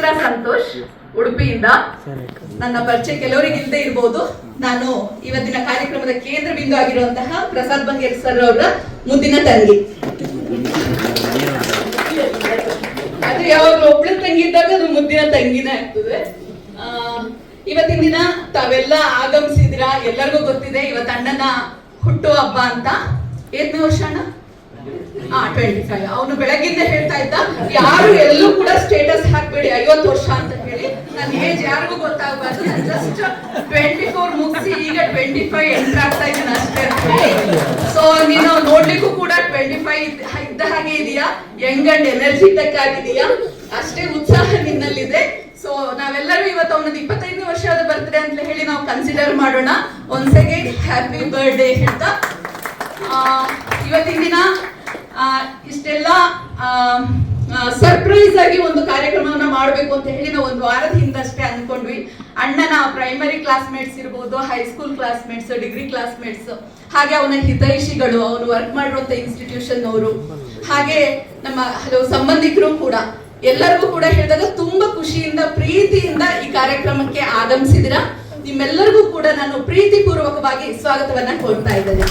ಚಿತ್ರ ಸಂತೋಷ್ ಉಡುಪಿಯಿಂದ. ನನ್ನ ಪರಿಚಯ ಕೆಲವರಿಗೆ ಇಲ್ಲದೆ ಇರಬಹುದು. ನಾನು ಇವತ್ತಿನ ಕಾರ್ಯಕ್ರಮದ ಕೇಂದ್ರ ಬಿಂದು ಆಗಿರುವಂತಹ ಪ್ರಸಾದ್ ಬಂಗೇರ್ ಸರ್ ಅವರ ಮುದ್ದಿನ ತಂಗಿ. ಅದು ಯಾವಾಗ ಒಬ್ಳು ತಂಗಿ ಇದ್ದಾಗ ಅದು ಮುದ್ದಿನ ತಂಗಿನೇ ಆಗ್ತದೆ. ಇವತ್ತಿನ ದಿನ ತಾವೆಲ್ಲ ಆಗಮಿಸಿದಿರಾ, ಎಲ್ಲರಿಗೂ ಗೊತ್ತಿದೆ ಇವತ್ತು ಅಣ್ಣನ ಹುಟ್ಟು ಹಬ್ಬ ಅಂತ. 8ನೇ ವರ್ಷ ಅಣ್ಣ? 25. ಅವನು ಬೆಳಗ್ಗಿಂದ ಹೇಳ್ತಾ ಇದ್ದ, ಯಾರು ಎಲ್ಲೂ ಕೂಡ ಸ್ಟೇಟಸ್ ಹಾಕ್ಬೇಡಿ 50 ವರ್ಷ ಅಂತ ಹೇಳಿ. ನನ್ನ ಏಜ್ ಯಾರಿಗೂ ಗೊತ್ತಾಗಬಾರ್ದು, ನಾನು ಜಸ್ಟ್ 24 ಮುಗಿಸಿ ಈಗ 25 ಎಂಟರ್ ಆಗ್ತಾ ಇದ್ದೀನಿ ಅಷ್ಟೇ ಅಂತ ಹೇಳಿ. ಸೊ ನೀನು ನೋಡ್ಲಿಕ್ಕೂ ಕೂಡ 25 ಇದ್ದ ಹಾಗೆ ಇದೆಯಾ, ಯಂಗ್ ಅಂಡ್ ಎನರ್ಜಿಟಿಕ್ ಆಗಿದೆಯಾ, ಅಷ್ಟೇ ಉತ್ಸಾಹ ನಿನ್ನಲ್ಲಿದೆ. ಸೊ ನಾವೆಲ್ಲರೂ ಇವತ್ತು ಅವನದ್ದು 25ನೇ ವರ್ಷದ ಬರ್ತ್ಡೇ ಅಂತ ಹೇಳಿ ನಾವು ಕನ್ಸಿಡರ್ ಮಾಡೋಣ. ಒನ್ಸ್ ಅಗೇನ್ ಹ್ಯಾಪಿ ಬರ್ತ್ಡೇ ಹೇಳ್ತಾ, ಇವತ್ತಿನ ದಿನ ಇಷ್ಟೆಲ್ಲ ಸರ್ಪ್ರೈಸ್ ಆಗಿ ಒಂದು ಕಾರ್ಯಕ್ರಮವನ್ನ ಮಾಡಬೇಕು ಅಂತ ಹೇಳಿ ನಾವು ಒಂದು ವಾರದ ಹಿಂದಷ್ಟೇ ಅನ್ಕೊಂಡ್ವಿ. ಅಣ್ಣನ ಪ್ರೈಮರಿ ಕ್ಲಾಸ್ಮೇಟ್ಸ್ ಇರ್ಬೋದು, ಹೈಸ್ಕೂಲ್ ಕ್ಲಾಸ್ಮೇಟ್ಸ್, ಡಿಗ್ರಿ ಕ್ಲಾಸ್ಮೇಟ್ಸ್, ಹಾಗೆ ಅವನ ಹಿತೈಷಿಗಳು, ಅವನು ವರ್ಕ್ ಮಾಡಿರುವಂತ ಇನ್ಸ್ಟಿಟ್ಯೂಷನ್ ಅವರು, ಹಾಗೆ ನಮ್ಮ ಹಲವು ಸಂಬಂಧಿಕರು ಕೂಡ, ಎಲ್ಲರಿಗೂ ಕೂಡ ಹೇಳಿದಾಗ ತುಂಬಾ ಖುಷಿಯಿಂದ ಪ್ರೀತಿಯಿಂದ ಈ ಕಾರ್ಯಕ್ರಮಕ್ಕೆ ಆಗಮಿಸಿದಿರ. ನಿಮ್ಮೆಲ್ಲರಿಗೂ ಕೂಡ ನಾನು ಪ್ರೀತಿ ಪೂರ್ವಕವಾಗಿ ಸ್ವಾಗತವನ್ನ ಕೋರ್ತಾ ಇದ್ದೇನೆ.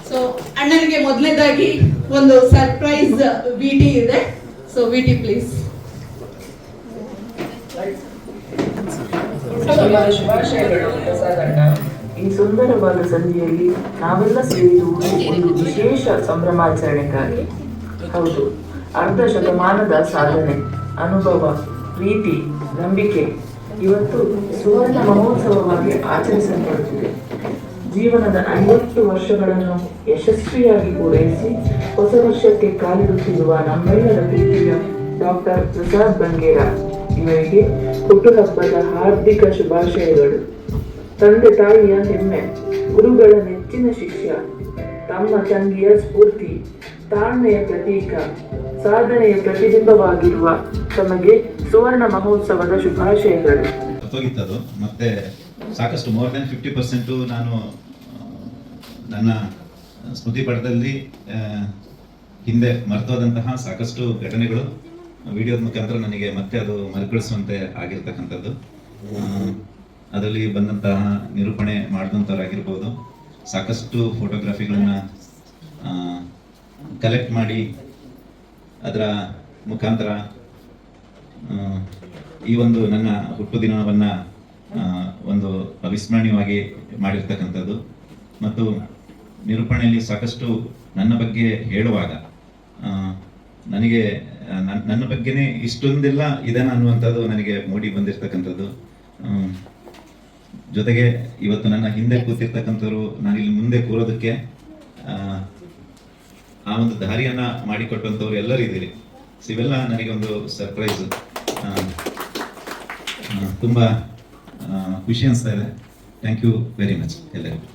ಸೊ ಅಣ್ಣನಿಗೆ ಮೊದಲನೇದಾಗಿ ಒಂದು ಸರ್ಪ್ರೈಸ್ ವಿಟಿ ಇದೆ. ಸೊ ವಿಟಿ ಪ್ಲೀಸ್. ಶುಭಾಶಯಗಳು ಪ್ರಸಾದಣ್ಣ. ಈ ಸುಂದರವಾದ ಸಂಧಿಯಲ್ಲಿ ನಾವೆಲ್ಲ ಸೇರಿರುವುದು ಒಂದು ವಿಶೇಷ ಸಂಭ್ರಮಾಚರಣೆಗಾಗಿ. ಹೌದು, ಅರ್ಧ ಶತಮಾನದ ಸಾಧನೆ, ಅನುಭವ, ಪ್ರೀತಿ, ನಂಬಿಕೆ ಇವತ್ತು ಸುವರ್ಣ ಮಹೋತ್ಸವವಾಗಿ ಆಚರಿಸಲ್ಪಡುತ್ತಿದೆ. ಜೀವನದ 50 ವರ್ಷಗಳನ್ನು ಯಶಸ್ವಿಯಾಗಿ ಪೂರೈಸಿ ಹೊಸ ವರ್ಷಕ್ಕೆ ಕಾಲಿಡುತ್ತಿರುವ ನಮ್ಮೆಲ್ಲರ ಪ್ರೀತಿಯ ಡಾಕ್ಟರ್ ಪ್ರಸಾದ್ ಬಂಗೇರ ಇವರಿಗೆ ಹುಟ್ಟುಹಬ್ಬದ ಹಾರ್ದಿಕ ಶುಭಾಶಯಗಳು. ತಂದೆ ತಾಯಿಯ ಹೆಮ್ಮೆ, ಗುರುಗಳ ನೆಚ್ಚಿನ ಶಿಷ್ಯ, ತಮ್ಮ ತಂಗಿಯ ಸ್ಫೂರ್ತಿ, ತಾಳ್ಮೆಯ ಪ್ರತೀಕ, ಸಾಧನೆಯ ಪ್ರತಿಬಿಂಬವಾಗಿರುವ ತಮಗೆ ಸುವರ್ಣ ಮಹೋತ್ಸವದ ಶುಭಾಶಯಗಳು. ಮತ್ತೆ ಸಾಕಷ್ಟು ಮೋರ್ ದೆನ್ 50% ನಾನು ನನ್ನ ಸ್ಮೃತಿ ಪಟದಲ್ಲಿ ಹಿಂದೆ ಮರೆತೋದಂತಹ ಸಾಕಷ್ಟು ಘಟನೆಗಳು ವಿಡಿಯೋದ ಮುಖಾಂತರ ನನಗೆ ಮತ್ತೆ ಅದು ಮರುಕಳಿಸುವಂತೆ ಆಗಿರ್ತಕ್ಕಂಥದ್ದು. ಅದರಲ್ಲಿ ಬಂದಂತಹ ನಿರೂಪಣೆ ಮಾಡಿದಂಥವ್ರಾಗಿರ್ಬೋದು, ಸಾಕಷ್ಟು ಫೋಟೋಗ್ರಫಿಗಳನ್ನು ಕಲೆಕ್ಟ್ ಮಾಡಿ ಅದರ ಮುಖಾಂತರ ಈ ಒಂದು ನನ್ನ ಹುಟ್ಟುದಿನವನ್ನು ಒಂದು ಅವಿಸ್ಮರಣೀಯವಾಗಿ ಮಾಡಿರ್ತಕ್ಕಂಥದ್ದು. ಮತ್ತು ನಿರೂಪಣೆಯಲ್ಲಿ ಸಾಕಷ್ಟು ನನ್ನ ಬಗ್ಗೆ ಹೇಳುವಾಗ ನನಗೆ ನನ್ನ ಬಗ್ಗೆನೇ ಇಷ್ಟೊಂದೆಲ್ಲ ಇದನ್ನ ಅನ್ನುವಂಥದ್ದು ನನಗೆ ಮೂಡಿ ಬಂದಿರ್ತಕ್ಕಂಥದ್ದು. ಜೊತೆಗೆ ಇವತ್ತು ನನ್ನ ಹಿಂದೆ ಕೂತಿರ್ತಕ್ಕಂಥವ್ರು ನಾನು ಇಲ್ಲಿ ಮುಂದೆ ಕೂರೋದಕ್ಕೆ ಆ ಒಂದು ದಾರಿಯನ್ನ ಮಾಡಿಕೊಟ್ಟಂಥವ್ರು ಎಲ್ಲರೂ ಇದ್ದೀರಿ. ಇವೆಲ್ಲ ನನಗೆ ಒಂದು ಸರ್ಪ್ರೈಸ್, ತುಂಬ ಖುಷಿ ಅನಿಸ್ತಾ ಇದೆ. ಥ್ಯಾಂಕ್ ಯು ವೆರಿ ಮಚ್ ಎಲ್ಲರಿಗೂ.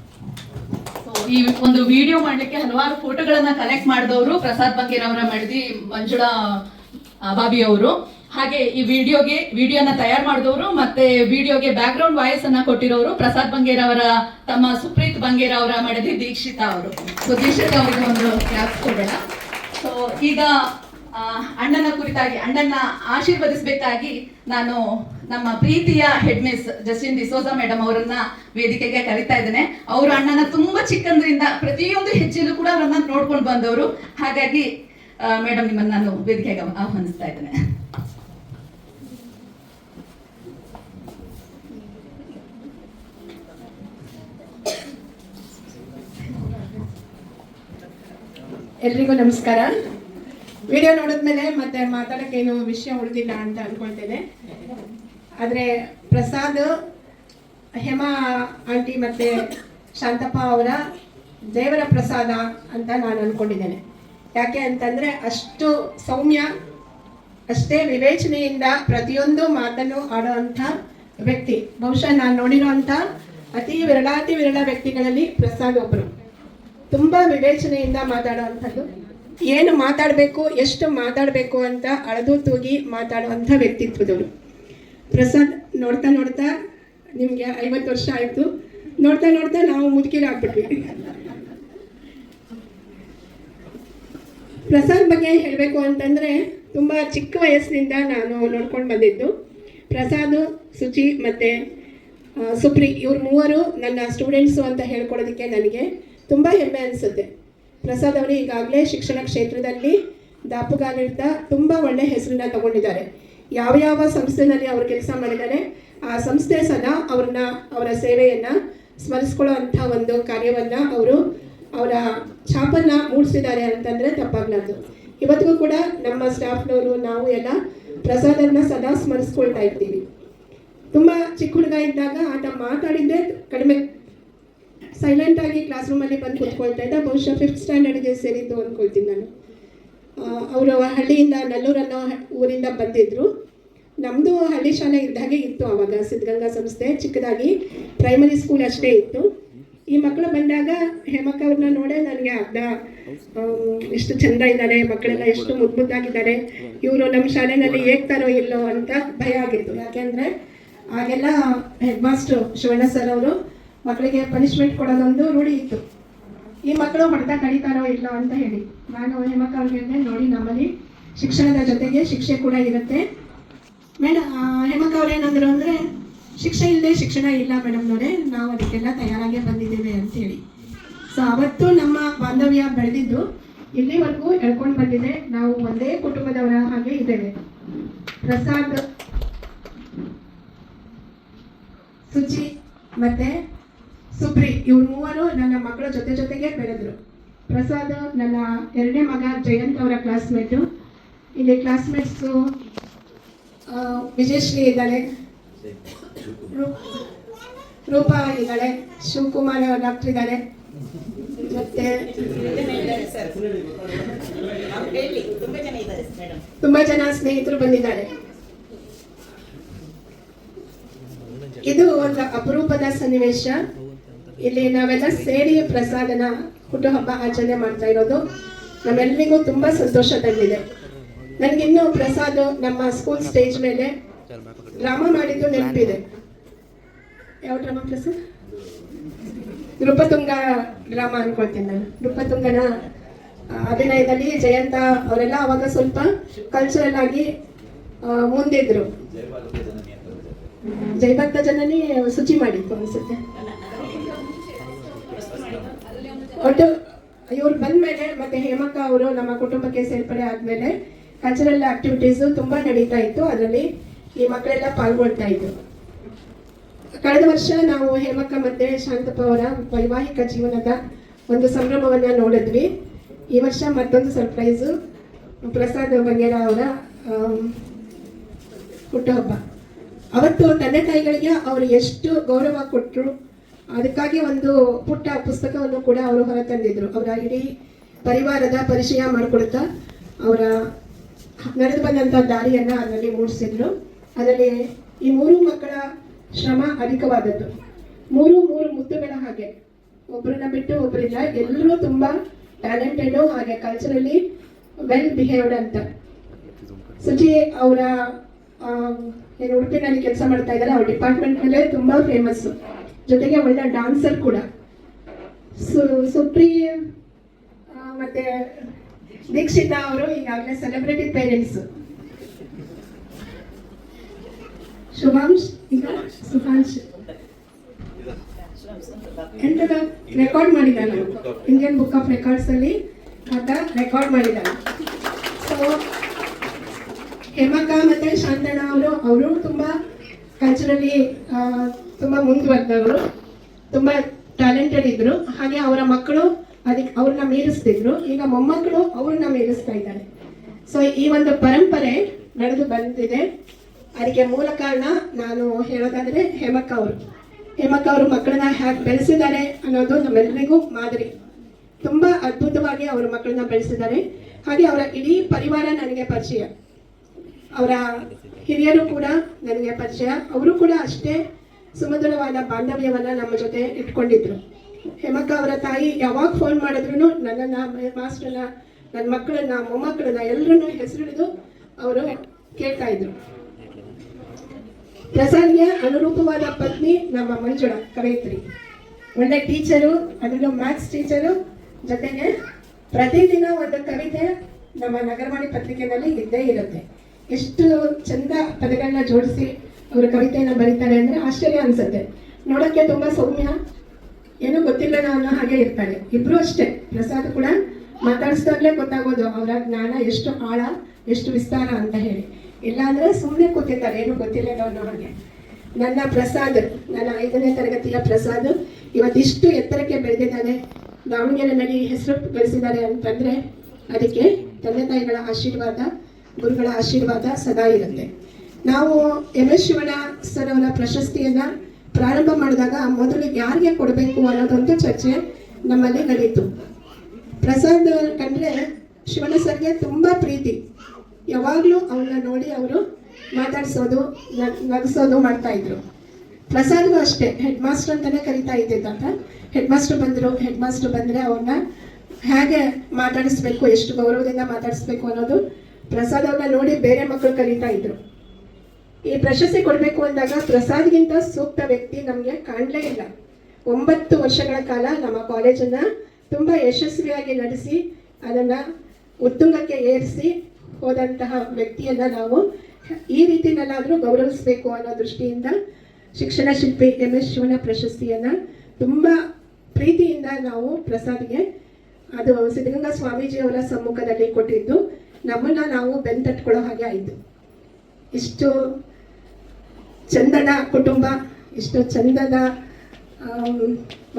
ಈ ಒಂದು ವಿಡಿಯೋ ಮಾಡ್ಲಿಕ್ಕೆ ಹಲವಾರು ಫೋಟೋಗಳನ್ನ ಕಲೆಕ್ಟ್ ಮಾಡಿದವರು ಪ್ರಸಾದ್ ಬಂಗೇರ್ ಅವರ ಮಡದಿ ಮಂಜುಳಾ ಬಾಬಿ ಅವರು. ಹಾಗೆ ಈ ವಿಡಿಯೋನ ತಯಾರು ಮಾಡಿದವರು ಮತ್ತೆ ವಿಡಿಯೋಗೆ ಬ್ಯಾಕ್ ಗ್ರೌಂಡ್ ವಾಯ್ಸ್ ಅನ್ನ ಕೊಟ್ಟಿರೋರು ಪ್ರಸಾದ್ ಬಂಗೇರ್ ಅವರ ತಮ್ಮ ಸುಪ್ರೀತ್ ಬಂಗೇರ್ ಅವರ ಮಡದಿ ದೀಕ್ಷಿತಾ ಅವರು. ಸೊ ದೀಕ್ಷಿತಾ ಅವರಿಗೆ ಒಂದು ಕ್ಲಾಸ್ ಕೊಡೋಣ. ಸೊ ಈಗ ಅಣ್ಣನ ಕುರಿತಾಗಿ ಅಣ್ಣನ ಆಶೀರ್ವದಿಸಬೇಕಾಗಿ ನಾನು ನಮ್ಮ ಪ್ರೀತಿಯ head miss Justin D'Souza madam ಅವರನ್ನ ವೇದಿಕೆಗೆ ಕರಿತಾ ಇದ್ದೇನೆ. ಅವರು ಅಣ್ಣನ ತುಂಬಾ ಚಿಕ್ಕಂದ್ರಿಂದ ಪ್ರತಿಯೊಂದು ಹೆಜ್ಜೆಯಲ್ಲೂ ಕೂಡ ಅವರನ್ನ ನೋಡ್ಕೊಂಡು ಬಂದವರು. ಹಾಗಾಗಿ ಮೇಡಮ್ ನಿಮ್ಮನ್ನ ನಾನು ವೇದಿಕೆಗೆ ಆಹ್ವಾನಿಸ್ತಾ ಇದ್ದೇನೆ. ಎಲ್ರಿಗೂ ನಮಸ್ಕಾರ. ವಿಡಿಯೋ ನೋಡಿದ್ಮೇಲೆ ಮತ್ತೆ ಮಾತಾಡೋಕ್ಕೆ ಏನು ವಿಷಯ ಉಳಿದಿಲ್ಲ ಅಂತ ಅಂದ್ಕೊಳ್ತೇನೆ. ಆದರೆ ಪ್ರಸಾದ್, ಹೇಮಾ ಆಂಟಿ ಮತ್ತು ಶಾಂತಪ್ಪ ಅವರ ದೇವರ ಪ್ರಸಾದ ಅಂತ ನಾನು ಅಂದ್ಕೊಂಡಿದ್ದೇನೆ. ಯಾಕೆ ಅಂತಂದರೆ ಅಷ್ಟು ಸೌಮ್ಯ, ಅಷ್ಟೇ ವಿವೇಚನೆಯಿಂದ ಪ್ರತಿಯೊಂದು ಮಾತನ್ನು ಆಡುವಂಥ ವ್ಯಕ್ತಿ. ಬಹುಶಃ ನಾನು ನೋಡಿರುವಂಥ ಅತಿ ವಿರಳ ವ್ಯಕ್ತಿಗಳಲ್ಲಿ ಪ್ರಸಾದ್ ಒಬ್ಬರು. ತುಂಬ ವಿವೇಚನೆಯಿಂದ ಮಾತಾಡುವಂಥದ್ದು, ಏನು ಮಾತಾಡಬೇಕು, ಎಷ್ಟು ಮಾತಾಡಬೇಕು ಅಂತ ಅಳೆದು ತೂಗಿ ಮಾತಾಡುವಂಥ ವ್ಯಕ್ತಿತ್ವದವರು ಪ್ರಸಾದ್. ನೋಡ್ತಾ ನೋಡ್ತಾ ನಿಮಗೆ 50 ವರ್ಷ ಆಯಿತು, ನೋಡ್ತಾ ನೋಡ್ತಾ ನಾವು ಮುದುಕಿರಾಗ್ಬಿಟ್ವಿ. ಪ್ರಸಾದ್ ಬಗ್ಗೆ ಹೇಳಬೇಕು ಅಂತಂದರೆ ತುಂಬ ಚಿಕ್ಕ ವಯಸ್ಸಿನಿಂದ ನಾನು ನೋಡ್ಕೊಂಡು ಬಂದಿದ್ದು. ಪ್ರಸಾದ್, ಸುಚಿ ಮತ್ತು ಸುಪ್ರಿ ಇವ್ರು ಮೂವರು ನನ್ನ ಸ್ಟೂಡೆಂಟ್ಸು ಅಂತ ಹೇಳ್ಕೊಡೋದಕ್ಕೆ ನನಗೆ ತುಂಬ ಹೆಮ್ಮೆ ಅನಿಸುತ್ತೆ. ಪ್ರಸಾದ್ ಅವರು ಈಗಾಗಲೇ ಶಿಕ್ಷಣ ಕ್ಷೇತ್ರದಲ್ಲಿ ದಾಪುಗಾಲಿಡ್ತಾ ತುಂಬ ಒಳ್ಳೆಯ ಹೆಸರನ್ನ ತಗೊಂಡಿದ್ದಾರೆ. ಯಾವ ಸಂಸ್ಥೆಯಲ್ಲಿ ಅವರು ಕೆಲಸ ಮಾಡಿದ್ದಾರೆ ಆ ಸಂಸ್ಥೆ ಸದಾ ಅವರ ಸೇವೆಯನ್ನು ಸ್ಮರಿಸ್ಕೊಳ್ಳೋ ಅಂಥ ಒಂದು ಕಾರ್ಯವನ್ನು ಅವರ ಛಾಪನ್ನು ಮೂಡಿಸಿದ್ದಾರೆ ಅಂತಂದರೆ ತಪ್ಪಾಗಲಾರ್ದು. ಇವತ್ತಿಗೂ ಕೂಡ ನಮ್ಮ ಸ್ಟಾಫ್ನವರು ನಾವು ಎಲ್ಲ ಪ್ರಸಾದನ್ನ ಸದಾ ಸ್ಮರಿಸ್ಕೊಳ್ತಾ ಇರ್ತೀವಿ. ತುಂಬ ಚಿಕ್ಕ ಹುಡುಗ ಇದ್ದಾಗ ಆತ ಮಾತಾಡಿದ್ದೇ ಕಡಿಮೆ, ಸೈಲೆಂಟಾಗಿ ಕ್ಲಾಸ್ ರೂಮಲ್ಲಿ ಬಂದು ಕೂತ್ಕೊಳ್ತಾ ಇದ್ದ. ಬಹುಶಃ 5th ಸ್ಟ್ಯಾಂಡರ್ಡ್ಗೆ ಸೇರಿದ್ದು ಅಂದ್ಕೊಳ್ತೀನಿ ನಾನು. ಅವರು ಹಳ್ಳಿಯಿಂದ ನಲ್ಲೂರನ್ನೋ ಊರಿಂದ ಬಂದಿದ್ದರು. ನಮ್ಮದು ಹಳ್ಳಿ ಶಾಲೆ ಇದ್ದಾಗೆ ಇತ್ತು ಆವಾಗ, ಸಿದ್ಧಗಂಗಾ ಸಂಸ್ಥೆ ಚಿಕ್ಕದಾಗಿ ಪ್ರೈಮರಿ ಸ್ಕೂಲ್ ಅಷ್ಟೇ ಇತ್ತು. ಈ ಮಕ್ಕಳು ಬಂದಾಗ ಹೇಮಕ್ಕ ಅವ್ರನ್ನ ನೋಡೇ ನನಗೆ ಎಷ್ಟು ಚಂದ ಇದ್ದಾರೆ, ಮಕ್ಕಳೆಲ್ಲ ಎಷ್ಟು ಮುದ್ದಾಗಿದ್ದಾರೆ, ಇವರು ನಮ್ಮ ಶಾಲೆಯಲ್ಲಿ ಏಗ್ತಾರೋ ಇಲ್ಲೋ ಅಂತ ಭಯ ಆಗಿತ್ತು. ಯಾಕೆಂದರೆ ಆಗೆಲ್ಲ ಹೆಡ್ ಮಾಸ್ಟ್ರು ಶಿವಣ್ಣ ಸರ್ ಅವರು ಮಕ್ಕಳಿಗೆ ಪನಿಷ್ಮೆಂಟ್ ಕೊಡೋದೊಂದು ರೂಢಿ ಇತ್ತು. ಈ ಮಕ್ಕಳು ಹೊಡೆತ ಕಳೀತಾರೋ ಇಲ್ಲ ಅಂತ ಹೇಳಿ ನಾನು ಹೇಮಕ್ಕ ಅವ್ರಿಗೆ ನೋಡಿ ನಮ್ಮಲ್ಲಿ ಶಿಕ್ಷಣದ ಜೊತೆಗೆ ಶಿಕ್ಷೆ ಕೂಡ ಇರುತ್ತೆ ಮೇಡಮ್. ಹೇಮಕ್ಕ ಅವ್ರು ಏನಂದ್ರು ಅಂದರೆ ಶಿಕ್ಷೆ ಇಲ್ಲದೆ ಶಿಕ್ಷಣ ಇಲ್ಲ ಮೇಡಮ್ನವರೇ, ನಾವು ಅದಕ್ಕೆಲ್ಲ ತಯಾರಾಗೇ ಬಂದಿದ್ದೇವೆ ಅಂತೇಳಿ. ಸೊ ಅವತ್ತು ನಮ್ಮ ಬಾಂಧವ್ಯ ಬೆಳೆದಿದ್ದು ಇಲ್ಲಿವರೆಗೂ ಎಳ್ಕೊಂಡು ಬಂದಿದೆ. ನಾವು ಒಂದೇ ಕುಟುಂಬದವರ ಹಾಗೆ ಇದ್ದೇವೆ. ಪ್ರಸಾದ್, ಸುಚಿ ಮತ್ತೆ ಸುಪ್ರಿ ಇವ್ರು ಮೂವರು ನನ್ನ ಮಕ್ಕಳ ಜೊತೆಗೆ ಬೆಳೆದ್ರು. ಪ್ರಸಾದ್ ನನ್ನ 2ನೇ ಮಗ ಜಯಂತ್ ಅವರ ಕ್ಲಾಸ್ಮೇಟು. ಇಲ್ಲಿ ಕ್ಲಾಸ್ಮೇಟ್ಸು ವಿಜಯಶ್ರೀ ಇದ್ದಾಳೆ, ರೂಪಾ ಇದ್ದಾಳೆ, ಶಿವಕುಮಾರ್ ಡಾಕ್ಟರ್ ಇದ್ದಾರೆ, ಮತ್ತೆ ತುಂಬಾ ಜನ ಸ್ನೇಹಿತರು ಬಂದಿದ್ದಾರೆ. ಇದು ಒಂದು ಅಪರೂಪದ ಸನ್ನಿವೇಶ. ಇಲ್ಲಿ ನಾವೆಲ್ಲ ಸೇರಿ ಪ್ರಸಾದನ ಹುಟ್ಟುಹಬ್ಬ ಆಚರಣೆ ಮಾಡ್ತಾ ಇರೋದು ನಮ್ಮೆಲ್ಲರಿಗೂ ತುಂಬಾ ಸಂತೋಷ ತಂದಿದೆ. ನನಗಿನ್ನೂ ಪ್ರಸಾದ್ ನಮ್ಮ ಸ್ಕೂಲ್ ಸ್ಟೇಜ್ ಮೇಲೆ ಡ್ರಾಮಾ ಮಾಡಿದ್ದು ನೆನಪಿದೆ. ಯಾವ ಡ್ರಾಮಾ ಪ್ರಸಾದ್? ನೃಪತುಂಗ ಡ್ರಾಮಾ ಅನ್ಕೊಳ್ತೀನಿ ನಾನು. ನೃಪತುಂಗನ ಅಭಿನಯದಲ್ಲಿ ಜಯಂತ ಅವರೆಲ್ಲ ಅವಾಗ ಸ್ವಲ್ಪ ಕಲ್ಚರಲ್ ಆಗಿ ಮುಂದಿದ್ರು. ಜಯಭಕ್ತ ಜನನಿ ಶುಚಿ ಮಾಡಿತ್ತು ಅನ್ಸುತ್ತೆ. ಒಟ್ಟು ಇವ್ರು ಬಂದ್ಮೇಲೆ ಮತ್ತೆ ಹೇಮಕ್ಕ ಅವರು ನಮ್ಮ ಕುಟುಂಬಕ್ಕೆ ಸೇರ್ಪಡೆ ಆದ್ಮೇಲೆ ಕಲ್ಚರಲ್ ಆಕ್ಟಿವಿಟೀಸು ತುಂಬಾ ನಡೀತಾ ಇತ್ತು. ಅದರಲ್ಲಿ ಈ ಮಕ್ಕಳೆಲ್ಲ ಪಾಲ್ಗೊಳ್ತಾ ಇದ್ರು. ಕಳೆದ ವರ್ಷ ನಾವು ಹೇಮಕ್ಕ ಮತ್ತೆ ಶಾಂತಪ್ಪ ಅವರ ವೈವಾಹಿಕ ಜೀವನದ ಒಂದು ಸಂಭ್ರಮವನ್ನ ನೋಡಿದ್ವಿ. ಈ ವರ್ಷ ಮತ್ತೊಂದು ಸರ್ಪ್ರೈಸು, ಪ್ರಸಾದ್ ಬಂಗೇರ ಅವರ ಹುಟ್ಟುಹಬ್ಬ. ಅವತ್ತು ತಂದೆ ತಾಯಿಗಳಿಗೆ ಅವರು ಎಷ್ಟು ಗೌರವ ಕೊಟ್ಟರು, ಅದಕ್ಕಾಗಿ ಒಂದು ಪುಟ್ಟ ಪುಸ್ತಕವನ್ನು ಕೂಡ ಅವರು ಹೊರತಂದಿದ್ರು. ಅವರ ಇಡೀ ಪರಿವಾರದ ಪರಿಚಯ ಮಾಡಿಕೊಡ್ತಾ ಅವರ ನಡೆದು ಬಂದಂಥ ದಾರಿಯನ್ನು ಅದರಲ್ಲಿ ಮೂಡಿಸಿದ್ರು. ಅದರಲ್ಲಿ ಈ 3 ಮಕ್ಕಳ ಶ್ರಮ ಅಧಿಕವಾದದ್ದು. 3 ಮುತ್ತುಗಳ ಹಾಗೆ, ಒಬ್ಬರನ್ನ ಬಿಟ್ಟು ಒಬ್ಬರಿಲ್ಲ, ಎಲ್ಲರೂ ತುಂಬ ಟ್ಯಾಲೆಂಟೆಡು, ಹಾಗೆ ಕಲ್ಚರಲಿ ವೆಲ್ ಬಿಹೇವ್ಡ್ ಅಂತ. ಸುಚಿ ಅವರ ಏನು ಉಡುಪಿನಲ್ಲಿ ಕೆಲಸ ಮಾಡ್ತಾ ಇದ್ದಾರೆ, ಅವ್ರ ಡಿಪಾರ್ಟ್ಮೆಂಟ್ ಮೇಲೆ ತುಂಬ ಫೇಮಸ್ಸು, ಜೊತೆಗೆ ಒಳ್ಳೆ ಡಾನ್ಸರ್ ಕೂಡ. ಸುಪ್ರಿ ಮತ್ತೆ ದೀಕ್ಷಿತಾ ಅವರು ಈಗಾಗಲೇ ಸೆಲೆಬ್ರಿಟಿ ಪೇರೆಂಟ್ಸ್. ಶುಭಾಂಶ್ ಈಗ ಸುಭಾಂಶ್ ಎಂಟದ ರೆಕಾರ್ಡ್ ಮಾಡಿದ್ದಾನೆ, ಇಂಡಿಯನ್ ಬುಕ್ ಆಫ್ ರೆಕಾರ್ಡ್ಸ್ ಅಲ್ಲಿ ಆತ ರೆಕಾರ್ಡ್ ಮಾಡಿದ್ದಾನೆ. ಸೊ ಹೇಮಕ್ಕ ಮತ್ತೆ ಶಾಂತಣ್ಣ ಅವರು ತುಂಬ ಕಲ್ಚರಲಿ ತುಂಬ ಮುಂದುವರೆದವರು, ತುಂಬ ಟ್ಯಾಲೆಂಟೆಡ್ ಇದ್ರು. ಹಾಗೆ ಅವರ ಮಕ್ಕಳು ಅದಕ್ಕೆ ಅವ್ರನ್ನ ಮೀರಿಸ್ತಿದ್ರು. ಈಗ ಮೊಮ್ಮಕ್ಕಳು ಅವ್ರನ್ನ ಮೀರಿಸ್ತಾ ಇದ್ದಾರೆ. ಸೊ ಈ ಒಂದು ಪರಂಪರೆ ನಡೆದು ಬಂದಿದೆ. ಅದಕ್ಕೆ ಮೂಲ ಕಾರಣ ನಾನು ಹೇಳೋದಾದ್ರೆ ಹೇಮಕ್ಕ ಅವರು ಮಕ್ಕಳನ್ನ ಹೇಗೆ ಬೆಳೆಸಿದ್ದಾರೆ ಅನ್ನೋದು ನಮ್ಮೆಲ್ಲರಿಗೂ ಮಾದರಿ. ತುಂಬ ಅದ್ಭುತವಾಗಿ ಅವರ ಮಕ್ಕಳನ್ನ ಬೆಳೆಸಿದ್ದಾರೆ. ಹಾಗೆ ಅವರ ಇಡೀ ಪರಿವಾರ ನನಗೆ ಪರಿಚಯ, ಅವರ ಹಿರಿಯರು ಕೂಡ ನನಗೆ ಪರಿಚಯ. ಅವರು ಕೂಡ ಅಷ್ಟೇ ಸುಮಧುರವಾದ ಬಾಂಧವ್ಯವನ್ನ ನಮ್ಮ ಜೊತೆ ಇಟ್ಕೊಂಡಿದ್ರು. ಹೇಮಕ್ಕ ಅವರ ತಾಯಿ ಯಾವಾಗ ಫೋನ್ ಮಾಡಿದ್ರು ನನ್ನನ್ನ, ಮಾಸ್ಟರ್ನ, ನನ್ನ ಮಕ್ಕಳನ್ನ, ಮೊಮ್ಮಕ್ಕಳನ್ನ ಎಲ್ಲರನ್ನೂ ಹೆಸರಿಡಿದು ಅವರು ಕೇಳ್ತಾ ಇದ್ರು. ಪ್ರಸಾದ್ಗೆ ಅನುರೂಪವಾದ ಪತ್ನಿ ನಮ್ಮ ಮಂಜುಳ, ಕವಯಿತ್ರಿ, ಒಳ್ಳೆ ಟೀಚರು, ಅದರಲ್ಲೂ ಮ್ಯಾಥ್ಸ್ ಟೀಚರು, ಜೊತೆಗೆ ಪ್ರತಿದಿನ ಒಂದು ಕವಿತೆ ನಮ್ಮ ನಗರವಾಣಿ ಪತ್ರಿಕೆಯಲ್ಲಿ ಇದ್ದೇ ಇರುತ್ತೆ. ಎಷ್ಟು ಚಂದ ಪದಗಳನ್ನ ಜೋಡಿಸಿ ಅವರು ಕವಿತೆಯನ್ನು ಬರೀತಾರೆ ಅಂದರೆ ಆಶ್ಚರ್ಯ ಅನ್ಸುತ್ತೆ. ನೋಡೋಕ್ಕೆ ತುಂಬ ಸೌಮ್ಯ, ಏನೂ ಗೊತ್ತಿಲ್ಲ ಅನ್ನೋ ಹಾಗೆ ಇರ್ತಾರೆ. ಇಬ್ರು ಅಷ್ಟೇ. ಪ್ರಸಾದ್ ಕೂಡ ಮಾತಾಡಿಸಿದಾಗಲೇ ಗೊತ್ತಾಗೋದು ಅವರ ಜ್ಞಾನ ಎಷ್ಟು ಆಳ, ಎಷ್ಟು ವಿಸ್ತಾರ ಅಂತ ಹೇಳಿ. ಇಲ್ಲಾಂದ್ರೆ ಸುಮ್ಮನೆ ಕೂತಿರ್ತಾರೆ, ಏನೂ ಗೊತ್ತಿಲ್ಲ ಅನ್ನೋ ಹಾಗೆ. ನನ್ನ ಪ್ರಸಾದ್, ನನ್ನ 5ನೇ ತರಗತಿಯ ಪ್ರಸಾದ್ ಇವತ್ತಿಷ್ಟು ಎತ್ತರಕ್ಕೆ ಬೆಳೆದಿದ್ದಾನೆ, ದಾವಣಗೆರೆಯಲ್ಲಿ ಹೆಸರು ಗಳಿಸಿದ್ದಾರೆ ಅಂತಂದ್ರೆ ಅದಕ್ಕೆ ತಂದೆ ತಾಯಿಗಳ ಆಶೀರ್ವಾದ, ಗುರುಗಳ ಆಶೀರ್ವಾದ ಸದಾ ಇರುತ್ತೆ. ನಾವು MS ಶಿವಣ್ಣ ಸರ್ ಅವರ ಪ್ರಶಸ್ತಿಯನ್ನ ಪ್ರಾರಂಭ ಮಾಡಿದಾಗ ಮೊದಲು ಯಾರಿಗೆ ಕೊಡಬೇಕು ಅನ್ನೋದೊಂದು ಚರ್ಚೆ ನಮ್ಮಲ್ಲಿ ನಡೀತು. ಪ್ರಸಾದ್ ಕಂಡ್ರೆ ಶಿವಣ್ಣ ಸರ್ಗೆ ತುಂಬಾ ಪ್ರೀತಿ. ಯಾವಾಗಲೂ ಅವನ್ನ ನೋಡಿ ಅವರು ಮಾತಾಡ್ಸೋದು, ನಗಿಸೋದು ಮಾಡ್ತಾ ಇದ್ರು. ಪ್ರಸಾದ್ಗೂ ಅಷ್ಟೇ, ಹೆಡ್ ಮಾಸ್ಟರ್ ಅಂತಾನೆ ಕರಿತಾ ಇದ್ದಿದ್ದಂತ. ಹೆಡ್ ಮಾಸ್ಟರ್ ಬಂದ್ರೆ ಅವ್ರನ್ನ ಹೇಗೆ ಮಾತಾಡಿಸ್ಬೇಕು, ಎಷ್ಟು ಗೌರವದಿಂದ ಮಾತಾಡಿಸ್ಬೇಕು ಅನ್ನೋದು ಪ್ರಸಾದ್ ಅವ್ರನ್ನ ನೋಡಿ ಬೇರೆ ಮಕ್ಕಳು ಕಲಿತಾ ಇದ್ರು. ಈ ಪ್ರಶಸ್ತಿ ಕೊಡಬೇಕು ಅಂದಾಗ ಪ್ರಸಾದ್ಗಿಂತ ಸೂಕ್ತ ವ್ಯಕ್ತಿ ನಮಗೆ ಕಾಣಲೇ ಇಲ್ಲ. 9 ವರ್ಷಗಳ ಕಾಲ ನಮ್ಮ ಕಾಲೇಜನ್ನ ತುಂಬಾ ಯಶಸ್ವಿಯಾಗಿ ನಡೆಸಿ ಅದನ್ನ ಉತ್ತುಂಗಕ್ಕೆ ಏರಿಸಿ ಹೋದಂತಹ ವ್ಯಕ್ತಿಯನ್ನ ನಾವು ಈ ರೀತಿಯಲ್ಲಾದರೂ ಗೌರವಿಸಬೇಕು ಅನ್ನೋ ದೃಷ್ಟಿಯಿಂದ ಶಿಕ್ಷಣ ಶಿಲ್ಪಿ MS ಶಿವಣ್ಣ ಪ್ರಶಸ್ತಿಯನ್ನ ತುಂಬಾ ಪ್ರೀತಿಯಿಂದ ನಾವು ಪ್ರಸಾದ್ಗೆ, ಅದು ಸಿದ್ಧಗಂಗಾ ಸ್ವಾಮೀಜಿಯವರ ಸಮ್ಮುಖದಲ್ಲಿ ಕೊಟ್ಟಿದ್ದು, ನಮ್ಮನ್ನ ನಾವು ಬೆಂತಟ್ಕೊಳ್ಳೋ ಹಾಗೆ ಆಯಿತು. ಇಷ್ಟು ಚಂದದ ಕುಟುಂಬ, ಇಷ್ಟು ಚಂದದ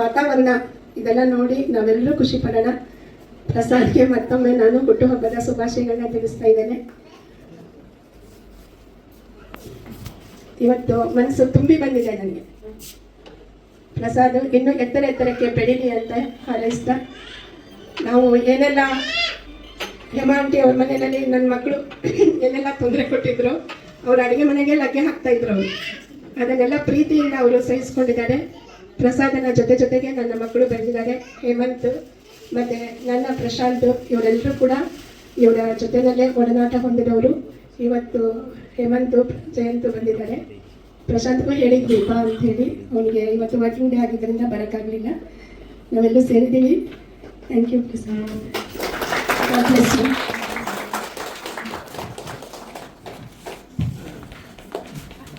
ವಾತಾವರಣ, ಇದೆಲ್ಲ ನೋಡಿ ನಾವೆಲ್ಲರೂ ಖುಷಿ ಪಡೋಣ. ಪ್ರಸಾದ್ಗೆ ಮತ್ತೊಮ್ಮೆ ನಾನು ಹುಟ್ಟುಹಬ್ಬದ ಶುಭಾಶಯಗಳನ್ನ ತಿಳಿಸ್ತಾ ಇದ್ದೇನೆ. ಇವತ್ತು ಮನಸ್ಸು ತುಂಬಿ ಬಂದಿದೆ ನನಗೆ. ಪ್ರಸಾದ್ ಇನ್ನೂ ಎತ್ತರಕ್ಕೆ ಬೆಳೀಲಿ ಅಂತ ಹಾರೈಸ್ತಾ, ನಾವು ಏನೆಲ್ಲ ಹೇಮಾಂಟಿ ಅವ್ರ ಮನೆಯಲ್ಲಿ ನನ್ನ ಮಕ್ಕಳು ಏನೆಲ್ಲ ತೊಂದರೆ ಕೊಟ್ಟಿದ್ರು, ಅವ್ರ ಅಡುಗೆ ಮನೆಗೆ ಲಗ್ಗೆ ಹಾಕ್ತಾ ಇದ್ರು ಅವರು, ಅದನ್ನೆಲ್ಲ ಪ್ರೀತಿಯಿಂದ ಅವರು ಸಹಿಸ್ಕೊಂಡಿದ್ದಾರೆ. ಪ್ರಸಾದನ ಜೊತೆಗೆ ನನ್ನ ಮಕ್ಕಳು ಬೆಳೆದಿದ್ದಾರೆ. ಹೇಮಂತ್ ಮತ್ತೆ ನನ್ನ ಪ್ರಶಾಂತ್, ಇವರೆಲ್ಲರೂ ಕೂಡ ಇವರ ಜೊತೆಯಲ್ಲೇ ಒಡನಾಟ ಹೊಂದಿದವರು. ಇವತ್ತು ಹೇಮಂತ್ ಜಯಂತ್ ಬಂದಿದ್ದಾರೆ. ಪ್ರಶಾಂತ್ಗೂ ಹೇಳಿದ್ವಿ ಬಾ ಅಂತ ಹೇಳಿ, ಅವನಿಗೆ ಇವತ್ತು ವರ್ಕಿಂಗ್ ಡೇ ಆಗಿದ್ದರಿಂದ ಬರೋಕ್ಕಾಗಲಿಲ್ಲ. ನಾವೆಲ್ಲೂ ಸೇರಿದ್ದೀವಿ. Thank you Prasad.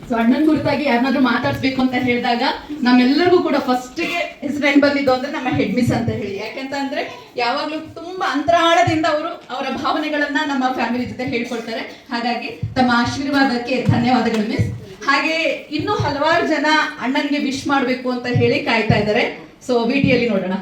ಸೊ ಅಣ್ಣನ ಕುರಿತಾಗಿ ಯಾರನ್ನಾದ್ರೂ ಮಾತಾಡ್ಸ್ಬೇಕು ಅಂತ ಹೇಳಿದಾಗ ನಮ್ಮೆಲ್ಲರಿಗೂ ಕೂಡ ಫಸ್ಟ್ಗೆ ಹೆಸರು ಏನ್ ಬಂದಿದ್ದು ಅಂದ್ರೆ ನಮ್ಮ ಹೆಡ್ ಮಿಸ್ ಅಂತ ಹೇಳಿ. ಯಾಕಂತಂದ್ರೆ ಯಾವಾಗ್ಲೂ ತುಂಬಾ ಅಂತರಾಳದಿಂದ ಅವರು ಅವರ ಭಾವನೆಗಳನ್ನ ನಮ್ಮ ಫ್ಯಾಮಿಲಿ ಜೊತೆ ಹೇಳ್ಕೊಳ್ತಾರೆ. ಹಾಗಾಗಿ ತಮ್ಮ ಆಶೀರ್ವಾದಕ್ಕೆ ಧನ್ಯವಾದಗಳು ಮಿಸ್. ಹಾಗೆ ಇನ್ನೂ ಹಲವಾರು ಜನ ಅಣ್ಣನ್ಗೆ ವಿಶ್ ಮಾಡ್ಬೇಕು ಅಂತ ಹೇಳಿ ಕಾಯ್ತಾ ಇದ್ದಾರೆ. ಸೊ ವಿಟಿಯಲ್ಲಿ ನೋಡೋಣ.